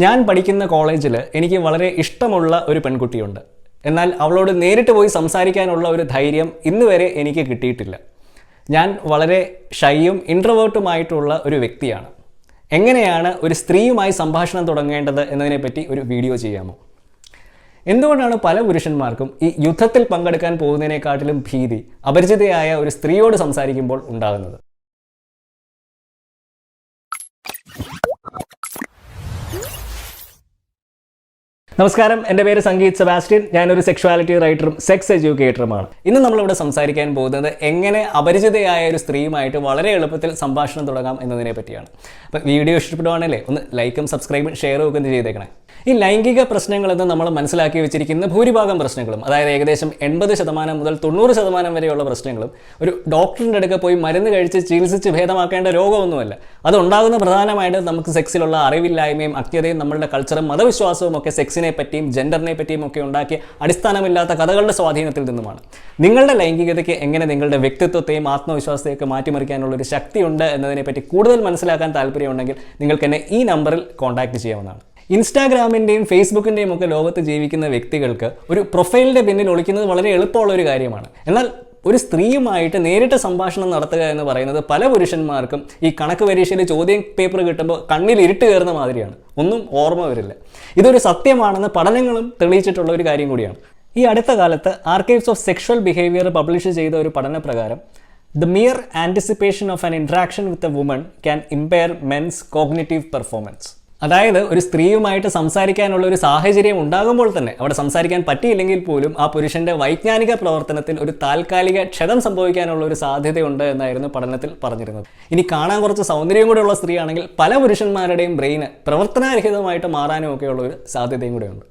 ഞാൻ പഠിക്കുന്ന കോളേജിൽ എനിക്ക് വളരെ ഇഷ്ടമുള്ള ഒരു പെൺകുട്ടിയുണ്ട്. എന്നാൽ അവളോട് നേരിട്ട് പോയി സംസാരിക്കാനുള്ള ഒരു ധൈര്യം ഇന്ന് വരെ എനിക്ക് കിട്ടിയിട്ടില്ല. ഞാൻ വളരെ ഷൈയും ഇൻട്രോവേർട്ടുമായിട്ടുള്ള ഒരു വ്യക്തിയാണ്. എങ്ങനെയാണ് ഒരു സ്ത്രീയുമായി സംഭാഷണം തുടങ്ങേണ്ടത് എന്നതിനെപ്പറ്റി ഒരു വീഡിയോ ചെയ്യാമോ? എന്തുകൊണ്ടാണ് പല പുരുഷന്മാർക്കും ഈ യുദ്ധത്തിൽ പങ്കെടുക്കാൻ പോകുന്നതിനെക്കാട്ടിലും ഭീതി അപരിചിതയായ ഒരു സ്ത്രീയോട് സംസാരിക്കുമ്പോൾ ഉണ്ടാകുന്നത്? നമസ്കാരം, എൻ്റെ പേര് സംഗീത് സെബാസ്റ്റ്യൻ. ഞാനൊരു സെക്ഷുവാലിറ്റി റൈറ്ററും സെക്സ് എഡ്യൂക്കേറ്ററുമാണ്. ഇന്ന് നമ്മളിവിടെ സംസാരിക്കാൻ പോകുന്നത് എങ്ങനെ അപരിചിതയായ ഒരു സ്ത്രീയുമായിട്ട് വളരെ എളുപ്പത്തിൽ സംഭാഷണം തുടങ്ങാം എന്നതിനെ പറ്റിയാണ്. അപ്പോൾ വീഡിയോ ഇഷ്ടപ്പെടുവാണല്ലേ ഒന്ന് ലൈക്കും സബ്സ്ക്രൈബും ഷെയറും ഒക്കെ ചെയ്തേക്കണേ. ഈ ലൈംഗിക പ്രശ്നങ്ങളെന്ന് നമ്മൾ മനസ്സിലാക്കി വെച്ചിരിക്കുന്ന ഭൂരിഭാഗം പ്രശ്നങ്ങളും, അതായത് ഏകദേശം 80% മുതൽ 90% വരെയുള്ള പ്രശ്നങ്ങളും ഒരു ഡോക്ടറിൻ്റെ അടുക്ക പോയി മരുന്ന് കഴിച്ച് ചികിത്സിച്ച് ഭേദമാക്കേണ്ട രോഗമൊന്നുമല്ല. അതുണ്ടാകുന്ന പ്രധാനമായിട്ട് നമുക്ക് സെക്സിലുള്ള അറിവില്ലായ്മയും അജ്ഞതയും നമ്മളുടെ കൾച്ചറും മതവിശ്വാസവും ഒക്കെ സെക്സിനെ പറ്റിയും ജെൻഡറിനെ പറ്റിയും ഒക്കെ ഉണ്ടാക്കിയ അടിസ്ഥാനമില്ലാത്ത കഥകളുടെ സ്വാധീനത്തിൽ നിന്നുമാണ്. നിങ്ങളുടെ ലൈംഗികതയ്ക്ക് എങ്ങനെ നിങ്ങളുടെ വ്യക്തിത്വത്തെയും ആത്മവിശ്വാസത്തെയൊക്കെ മാറ്റിമറിക്കാനുള്ള ഒരു ശക്തിയുണ്ട് എന്നതിനെപ്പറ്റി കൂടുതൽ മനസ്സിലാക്കാൻ താല്പര്യമുണ്ടെങ്കിൽ നിങ്ങൾക്ക് എന്നെ ഈ നമ്പറിൽ കോൺടാക്ട് ചെയ്യാവുന്നതാണ്. ഇൻസ്റ്റാഗ്രാമിൻ്റെയും ഫേസ്ബുക്കിൻ്റെയും ഒക്കെ ലോകത്ത് ജീവിക്കുന്ന വ്യക്തികൾക്ക് ഒരു പ്രൊഫൈലിൻ്റെ പിന്നിൽ ഒളിക്കുന്നത് വളരെ എളുപ്പമുള്ള ഒരു കാര്യമാണ്. എന്നാൽ ഒരു സ്ത്രീയുമായിട്ട് നേരിട്ട് സംഭാഷണം നടത്തുക എന്ന് പറയുന്നത് പല പുരുഷന്മാർക്കും ഈ കണക്ക് പരീക്ഷയിൽ ചോദ്യം പേപ്പർ കിട്ടുമ്പോൾ കണ്ണിൽ ഇരുട്ട് കയറുന്ന മാതിരിയാണ്. ഒന്നും ഓർമ്മ വരില്ല. ഇതൊരു സത്യമാണെന്ന് പഠനങ്ങളും തെളിയിച്ചിട്ടുള്ള ഒരു കാര്യം കൂടിയാണ്. ഈ അടുത്ത കാലത്ത് archives of sexual behaviour publish ചെയ്ത ഒരു പഠനപ്രകാരം The mere anticipation of an interaction with a woman can impair men's cognitive performance. അതായത് ഒരു സ്ത്രീയുമായിട്ട് സംസാരിക്കാനുള്ള ഒരു സാഹചര്യം ഉണ്ടാകുമ്പോൾ തന്നെ അവിടെ സംസാരിക്കാൻ പറ്റിയില്ലെങ്കിൽ പോലും ആ പുരുഷന്റെ വൈജ്ഞാനിക പ്രവർത്തനത്തിൽ ഒരു താൽക്കാലിക ക്ഷതം സംഭവിക്കാനുള്ള ഒരു സാധ്യതയുണ്ട് എന്നായിരുന്നു പഠനത്തിൽ പറഞ്ഞിരുന്നത്. ഇനി കാണാൻ കുറച്ച് സൗന്ദര്യം കൂടെ ഉള്ള സ്ത്രീയാണെങ്കിൽ പല പുരുഷന്മാരുടെയും ബ്രെയിന് പ്രവർത്തനരഹിതമായിട്ട് മാറാനും ഒക്കെയുള്ള ഒരു സാധ്യതയും കൂടെയുണ്ട്.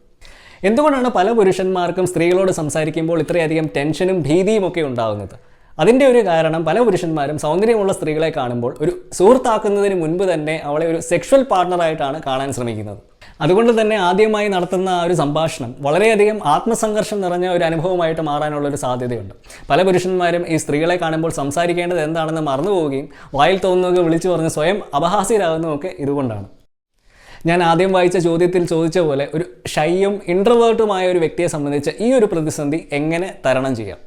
എന്തുകൊണ്ടാണ് പല പുരുഷന്മാർക്കും സ്ത്രീകളോട് സംസാരിക്കുമ്പോൾ ഇത്രയധികം ടെൻഷനും ഭീതിയും ഒക്കെ ഉണ്ടാകുന്നത്? അതിൻ്റെ ഒരു കാരണം പല പുരുഷന്മാരും സൗന്ദര്യമുള്ള സ്ത്രീകളെ കാണുമ്പോൾ ഒരു സുഹൃത്താക്കുന്നതിന് മുൻപ് തന്നെ അവളെ ഒരു സെക്ഷൽ പാർട്ണറായിട്ടാണ് കാണാൻ ശ്രമിക്കുന്നത്. അതുകൊണ്ട് തന്നെ ആദ്യമായി നടത്തുന്ന ആ ഒരു സംഭാഷണം വളരെയധികം ആത്മസംഘർഷം നിറഞ്ഞ ഒരു അനുഭവമായിട്ട് മാറാനുള്ളൊരു സാധ്യതയുണ്ട്. പല പുരുഷന്മാരും ഈ സ്ത്രീകളെ കാണുമ്പോൾ സംസാരിക്കേണ്ടത് എന്താണെന്ന് മറന്നുപോവുകയും വായിൽ തോന്നുന്നതൊക്കെ വിളിച്ചു പറഞ്ഞ് സ്വയം അപഹാസ്യരാകുന്നതൊക്കെ ഇതുകൊണ്ടാണ്. ഞാൻ ആദ്യം വായിച്ച ചോദ്യത്തിൽ ചോദിച്ച പോലെ ഒരു ഷൈയും ഇൻട്രോവേർട്ടുമായ ഒരു വ്യക്തിയെ സംബന്ധിച്ച് ഈ ഒരു പ്രതിസന്ധി എങ്ങനെ തരണം ചെയ്യാം?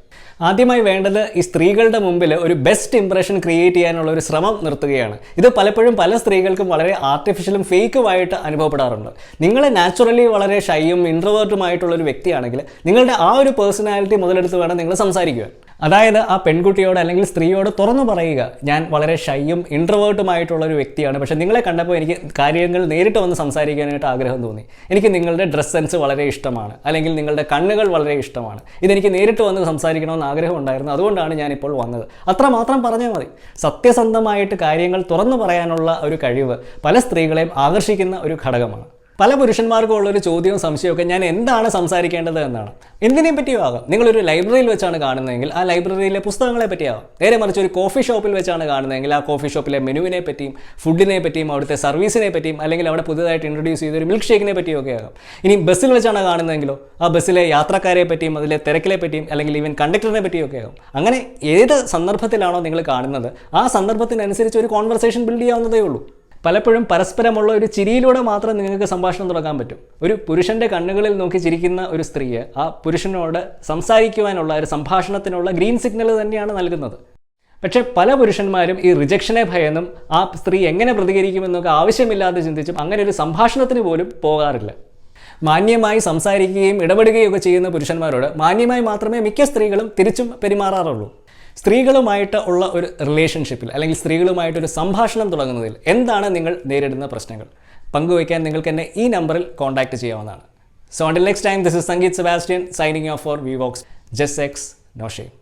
ആദ്യമായി വേണ്ടത് ഈ സ്ത്രീകളുടെ മുമ്പിൽ ഒരു ബെസ്റ്റ് ഇംപ്രഷൻ ക്രിയേറ്റ് ചെയ്യാനുള്ള ഒരു ശ്രമം നിർത്തുകയാണ്. ഇത് പലപ്പോഴും പല സ്ത്രീകൾക്കും വളരെ ആർട്ടിഫിഷ്യലും ഫേക്കുമായിട്ട് അനുഭവപ്പെടാറുണ്ട്. നിങ്ങൾ നാച്ചുറലി വളരെ ഷൈയും ഇൻട്രോവേർട്ടുമായിട്ടുള്ളൊരു വ്യക്തിയാണെങ്കിൽ നിങ്ങളുടെ ആ ഒരു പേഴ്സണാലിറ്റി മുതലെടുത്ത് വേണം നിങ്ങൾ സംസാരിക്കുക. അതായത് ആ പെൺകുട്ടിയോട് അല്ലെങ്കിൽ സ്ത്രീയോട് തുറന്നു പറയുക, ഞാൻ വളരെ ഷൈയും ഇൻട്രോവേർട്ടുമായിട്ടുള്ളൊരു വ്യക്തിയാണ്, പക്ഷേ നിങ്ങളെ കണ്ടപ്പോൾ എനിക്ക് കാര്യങ്ങൾ നേരിട്ട് വന്ന് സംസാരിക്കാനായിട്ട് ആഗ്രഹം തോന്നി. എനിക്ക് നിങ്ങളുടെ ഡ്രസ് സെൻസ് വളരെ ഇഷ്ടമാണ്, അല്ലെങ്കിൽ നിങ്ങളുടെ കണ്ണുകൾ വളരെ ഇഷ്ടമാണ്, ഇതെനിക്ക് നേരിട്ട് വന്ന് സംസാരിക്കണമെന്ന് ആഗ്രഹം ഉണ്ടായിരുന്നു, അതുകൊണ്ടാണ് ഞാനിപ്പോൾ വന്നത്. അത്രമാത്രം പറഞ്ഞാൽ മതി. സത്യസന്ധമായിട്ട് കാര്യങ്ങൾ തുറന്നു പറയാനുള്ള ഒരു കഴിവ് പല സ്ത്രീകളെയും ആകർഷിക്കുന്ന ഒരു ഘടകമാണ്. പല പുരുഷന്മാർക്കും ഉള്ളൊരു ചോദ്യവും സംശയമൊക്കെ ഞാൻ എന്താണ് സംസാരിക്കേണ്ടത് എന്നാണ്. എന്തിനെ പറ്റിയും ആകാം. നിങ്ങളൊരു ലൈബ്രറിയിൽ വെച്ചാണ് കാണുന്നതെങ്കിൽ ആ ലൈബ്രറിയിലെ പുസ്തകങ്ങളെ പറ്റിയാകാം. നേരെ മറിച്ച് ഒരു കോഫി ഷോപ്പിൽ വെച്ചാണ് കാണുന്നതെങ്കിൽ ആ കോഫി ഷോപ്പിലെ മെനുവിനെ പറ്റിയും ഫുഡിനെ പറ്റിയും അവിടുത്തെ സർവീസിനെ പറ്റിയും അല്ലെങ്കിൽ അവിടെ പുതുതായിട്ട് ഇൻട്രൊഡ്യൂസ് ചെയ്തൊരു മിൽക്ക് ഷേക്കിനെ പറ്റിയും ആകാം. ഇനി ബസ്സിൽ വെച്ചാണ് കാണുന്നതെങ്കിലോ ആ ബസ്സിലെ യാത്രക്കാരെ പറ്റിയും അതിലെ തിരക്കിലെ പറ്റിയും അല്ലെങ്കിൽ ഈവൻ കണ്ടക്ടറിനെ പറ്റിയൊക്കെ ആകും. അങ്ങനെ ഏത് സന്ദർഭത്തിലാണോ നിങ്ങൾ കാണുന്നത് ആ സന്ദർഭത്തിനനുസരിച്ച് ഒരു കോൺവെർസേഷൻ ബിൽഡ് ചെയ്യാവുന്നതേ ഉള്ളൂ. പലപ്പോഴും പരസ്പരമുള്ള ഒരു ചിരിയിലൂടെ മാത്രം നിങ്ങൾക്ക് സംഭാഷണം തുടങ്ങാൻ പറ്റും. ഒരു പുരുഷൻ്റെ കണ്ണുകളിൽ നോക്കി ചിരിക്കുന്ന ഒരു സ്ത്രീയെ ആ പുരുഷനോട് സംസാരിക്കുവാനുള്ള ഒരു സംഭാഷണത്തിനുള്ള ഗ്രീൻ സിഗ്നൽ തന്നെയാണ് നൽകുന്നത്. പക്ഷേ പല പുരുഷന്മാരും ഈ റിജക്ഷനെ ഭയന്നും ആ സ്ത്രീ എങ്ങനെ പ്രതികരിക്കുമെന്നൊക്കെ ആവശ്യമില്ലാതെ ചിന്തിച്ചും അങ്ങനെ ഒരു സംഭാഷണത്തിന് പോലും പോകാറില്ല. മാന്യമായി സംസാരിക്കുകയും ഇടപെടുകയും ഒക്കെ ചെയ്യുന്ന പുരുഷന്മാരോട് മാന്യമായി മാത്രമേ മിക്ക സ്ത്രീകളും തിരിച്ചും പെരുമാറാറുള്ളൂ. സ്ത്രീകളുമായിട്ട് ഉള്ള ഒരു റിലേഷൻഷിപ്പിൽ അല്ലെങ്കിൽ സ്ത്രീകളുമായിട്ടൊരു സംഭാഷണം തുടങ്ങുന്നതിൽ എന്താണ് നിങ്ങൾ നേരിടുന്ന പ്രശ്നങ്ങൾ പങ്കുവയ്ക്കാൻ നിങ്ങൾക്ക് എന്നെ ഈ നമ്പറിൽ കോൺടാക്ട് ചെയ്യാവുന്നതാണ്. So until next time, this is Sangeet Sebastian signing off for VVox. Just sex, no shame.